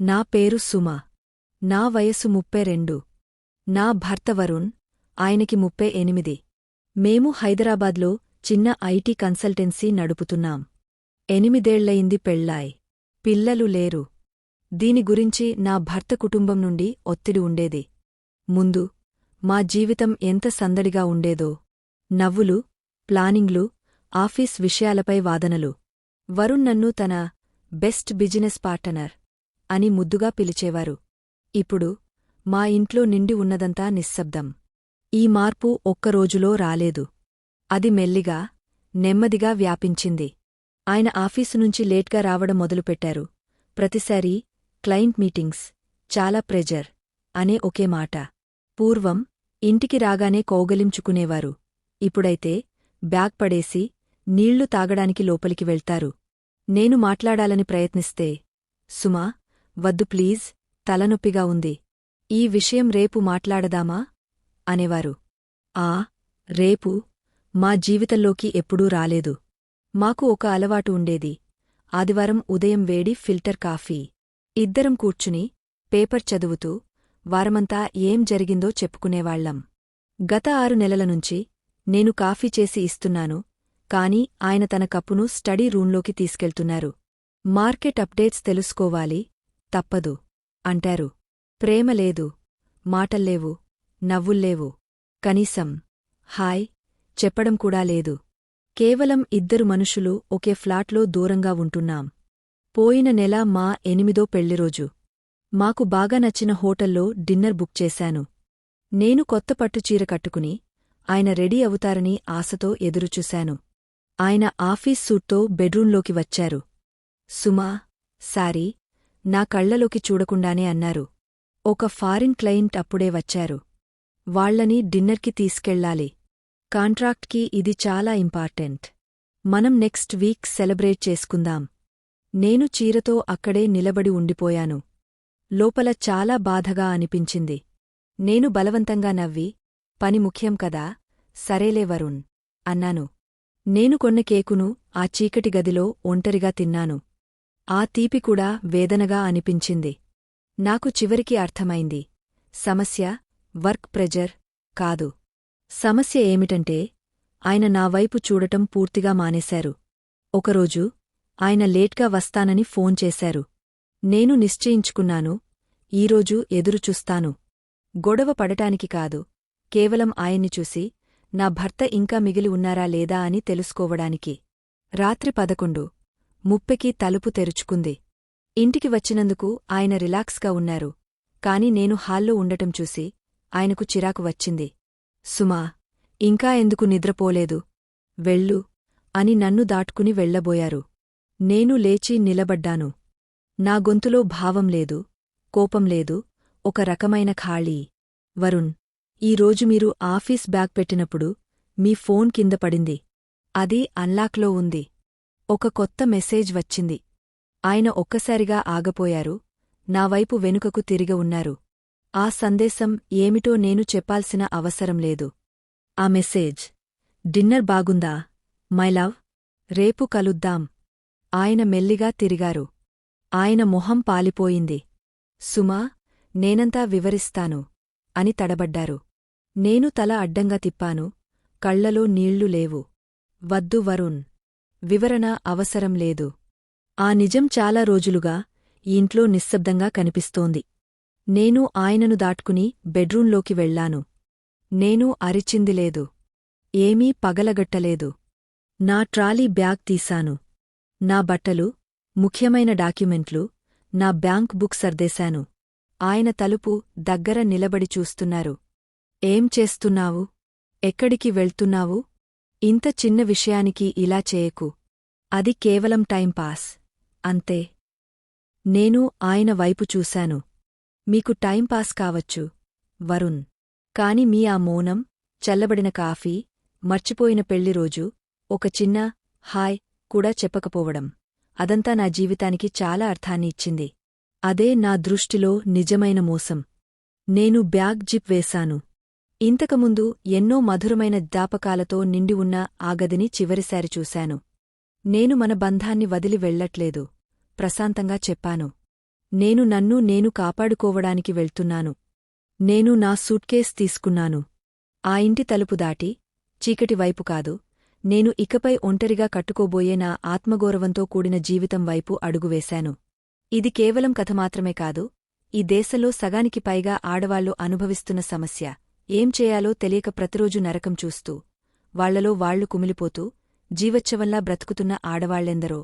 నా పేరు సుమ. నా వయసు 32. నా భర్త వరుణ్, ఆయనకి 38. మేము హైదరాబాద్లో చిన్న ఐటీ కన్సల్టెన్సీ నడుపుతున్నాం. 8 ఏళ్లయింది పెళ్ళాయ్. పిల్లలు లేరు. దీని గురించి నా భర్త కుటుంబం నుండి ఒత్తిడి ఉండేది. ముందు మా జీవితం ఎంత సందడిగా ఉండేదో. నవ్వులు, ప్లానింగ్లు, ఆఫీస్ విషయాలపై వాదనలు. వరుణ్ నన్ను తన బెస్ట్ బిజినెస్ పార్టనర్ అని ముద్దుగా పిలిచేవారు. ఇప్పుడు మా ఇంట్లో నిండి ఉన్నదంతా నిశ్శబ్దం. ఈ మార్పు ఒక్కరోజులో రాలేదు. అది మెల్లిగా, నెమ్మదిగా వ్యాపించింది. ఆయన ఆఫీసు నుంచి లేట్గా రావడం మొదలుపెట్టారు. ప్రతిసారీ క్లయింట్ మీటింగ్స్, చాలా ప్రెజర్ అనే ఒకే మాట. పూర్వం ఇంటికి రాగానే కౌగలించుకునేవారు. ఇప్పుడైతే బ్యాగ్ పడేసి నీళ్లు తాగడానికి లోపలికి వెళ్తారు. నేను మాట్లాడాలని ప్రయత్నిస్తే, సుమా, వద్దు ప్లీజ్, తలనొప్పిగా ఉంది. ఈ విషయం రేపు మాట్లాడదామా అనేవారు. రేపు మా జీవితంలోకి ఎప్పుడూ రాలేదు. మాకు ఒక అలవాటు ఉండేది. ఆదివారం ఉదయం వేడి ఫిల్టర్ కాఫీ. ఇద్దరం కూర్చుని పేపర్ చదువుతూ వారమంతా ఏం జరిగిందో చెప్పుకునేవాళ్లం. గత 6 నెలల నుంచి నేను కాఫీ చేసి ఇస్తున్నాను, కాని ఆయన తన కప్పును స్టడీ రూంలోకి తీసుకెళ్తున్నారు. మార్కెట్ అప్డేట్స్ తెలుసుకోవాలి, తప్పదు అంటారు. ప్రేమలేదు, మాటల్లేవు, నవ్వుల్లేవు, కనీసం హాయ్ చెప్పడం కూడా లేదు. కేవలం 2 మనుషులు ఒకే ఫ్లాట్లో దూరంగా ఉంటున్నాం. పోయిన నెల మా 8వ పెళ్లిరోజు. మాకు బాగా నచ్చిన హోటల్లో డిన్నర్ బుక్ చేశాను. నేను కొత్త పట్టుచీర కట్టుకుని ఆయన రెడీ అవుతారని ఆశతో ఎదురుచూశాను. ఆయన ఆఫీస్ సూట్తో బెడ్రూంలోకి వచ్చారు. సుమా, సారీ, నా కళ్లలోకి చూడకుండానే అన్నారు. ఒక ఫారిన్ క్లయింట్ అప్పుడే వచ్చారు. వాళ్లని డిన్నర్కి తీసుకెళ్ళాలి. కాంట్రాక్ట్కి ఇది చాలా ఇంపార్టెంట్. మనం నెక్స్ట్ వీక్ సెలబ్రేట్ చేసుకుందాం. నేను చీరతో అక్కడే నిలబడి ఉండిపోయాను. లోపల చాలా బాధగా అనిపించింది. నేను బలవంతంగా నవ్వి, పని ముఖ్యం కదా, సరేలే వరుణ్ అన్నాను. నేను కొన్న కేకును ఆ చీకటి గదిలో ఒంటరిగా తిన్నాను. ఆ తీపి కూడా వేదనగా అనిపించింది. నాకు చివరికి అర్థమైంది. సమస్య వర్క్ ప్రెజర్ కాదు. సమస్య ఏమిటంటే ఆయన నా వైపు చూడటం పూర్తిగా మానేశారు. ఒకరోజు ఆయన లేట్గా వస్తానని ఫోన్ చేశారు. నేను నిశ్చయించుకున్నాను, ఈరోజు ఎదురుచూస్తాను. గొడవ పడటానికి కాదు, కేవలం ఆయన్ని చూసి నా భర్త ఇంకా మిగిలి ఉన్నారా లేదా అని తెలుసుకోవడానికి. రాత్రి 11:30కి తలుపు తెరుచుకుంది. ఇంటికి వచ్చినందుకు ఆయన రిలాక్స్గా ఉన్నారు. కాని నేను హాల్లో ఉండటం చూసి ఆయనకు చిరాకు వచ్చింది. సుమా, ఇంకా ఎందుకు నిద్రపోలేదు? వెళ్ళు అని నన్ను దాటుకుని వెళ్లబోయారు. నేను లేచి నిలబడ్డాను. నా గొంతులో భావం లేదు, కోపం లేదు, ఒక రకమైన ఖాళీ. వరుణ్, ఈరోజు మీరు ఆఫీస్ బ్యాగ్ పెట్టినప్పుడు మీ ఫోన్ కింద పడింది. అది అన్లాక్లో ఉంది. ఒక కొత్త మెసేజ్ వచ్చింది. ఆయన ఒక్కసారిగా ఆగపోయారు. నావైపు వెనుకకు తిరిగి ఉన్నారు. ఆ సందేశం ఏమిటో నేను చెప్పాల్సిన అవసరం లేదు. ఆ మెసేజ్, డిన్నర్ బాగుందా మై లవ్, రేపు కలుద్దాం. ఆయన మెల్లిగా తిరిగారు. ఆయన మొహం పాలిపోయింది. సుమా, నేనంతా వివరిస్తాను అని తడబడ్డారు. నేను తల అడ్డంగా తిప్పాను. కళ్లలో నీళ్లు లేవు. వద్దు వరుణ్, వివరణ అవసరం లేదు. ఆ నిజం చాలా రోజులుగా ఈ ఇంట్లో నిశ్శబ్దంగా కనిపిస్తోంది. నేను ఆయనను దాటుకుని బెడ్రూంలోకి వెళ్లాను. నేను అరిచింది లేదు. ఏమీ పగలగట్టలేదు. నా ట్రాలీ బ్యాగ్ తీశాను. నా బట్టలు, ముఖ్యమైన డాక్యుమెంట్లు, నా బ్యాంక్ బుక్ సర్దేశాను. ఆయన తలుపు దగ్గర నిలబడి చూస్తున్నారు. ఏం చేస్తున్నావు? ఎక్కడికి వెళ్తున్నావు? ఇంత చిన్న విషయానికి ఇలా చేయకు. అది కేవలం టైంపాస్ అంతే. నేను ఆయన వైపు చూశాను. మీకు టైంపాస్ కావచ్చు, వరుణ్. కాని మీ ఆ మౌనం, చల్లబడిన కాఫీ, మర్చిపోయిన పెళ్లిరోజు, ఒక చిన్న హాయ్ కూడా చెప్పకపోవడం, అదంతా నా జీవితానికి చాలా అర్థాన్ని ఇచ్చింది. అదే నా దృష్టిలో నిజమైన మోసం. నేను బ్యాగ్ జిప్ వేశాను. ఇంతకుముందు ఎన్నో మధురమైన జ్ఞాపకాలతో నిండి ఉన్న ఆ గదిని చివరిసారి చూశాను. నేను మన బంధాన్ని వదిలి వెళ్లట్లేదు, ప్రశాంతంగా చెప్పాను. నేను నన్ను నేను కాపాడుకోవడానికి వెళ్తున్నాను. నేను నా సూట్కేస్ తీసుకున్నాను. ఆ ఇంటి తలుపు దాటి, చీకటి వైపు కాదు, నేను ఇకపై ఒంటరిగా కట్టుకోబోయే నా ఆత్మగౌరవంతో కూడిన జీవితం వైపు అడుగువేశాను. ఇది కేవలం కథ మాత్రమే కాదు, ఈ దేశంలో సగానికి పైగా ఆడవాళ్లు అనుభవిస్తున్న సమస్య. ఏం చేయాలో తెలియక ప్రతిరోజు నరకం చూస్తూ, వాళ్లలో వాళ్లు కుమిలిపోతూ, జీవచ్ఛవంలా బ్రతుకుతున్న ఆడవాళ్లెందరో.